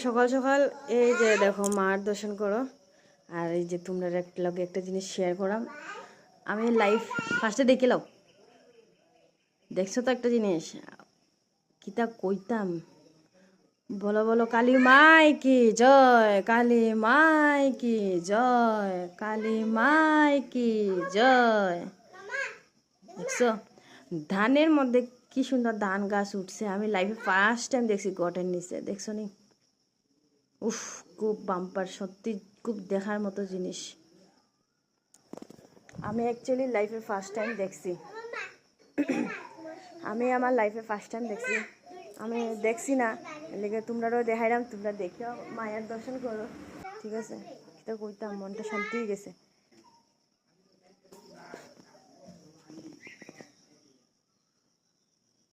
সকাল সকাল এই যে দেখো মার দর্শন করো। আর এই যে তোমরা লগে একটা জিনিস শেয়ার করাম। আমি লাইভ ফার্স্টে দেখে লাও, দেখছো তো একটা জিনিস কিতা কইতাম। বলো বলো, কালী মাই কি জয়, কালী মাই কি জয়, কালী মাই কি জয়। দেখছো ধানের মধ্যে কি সুন্দর ধান গাছ উঠছে। আমি লাইভে ফার্স্ট টাইম দেখছি গটের নিচে, দেখছো নি? উফ, খুব বাম্পার, সত্যি খুব দেখার মতো জিনিস। আমি অ্যাকচুয়ালি লাইফে ফার্স্ট টাইম দেখছি। আমি আমার লাইফে ফার্স্ট টাইম দেখছি। আমি দেখছি না লেগে তোমরাও দেখাইলাম, তোমরা দেখিও মায়ের দর্শন করো, ঠিক আছে? এটা কইতাম, মনটা শান্তি হয়ে গেছে।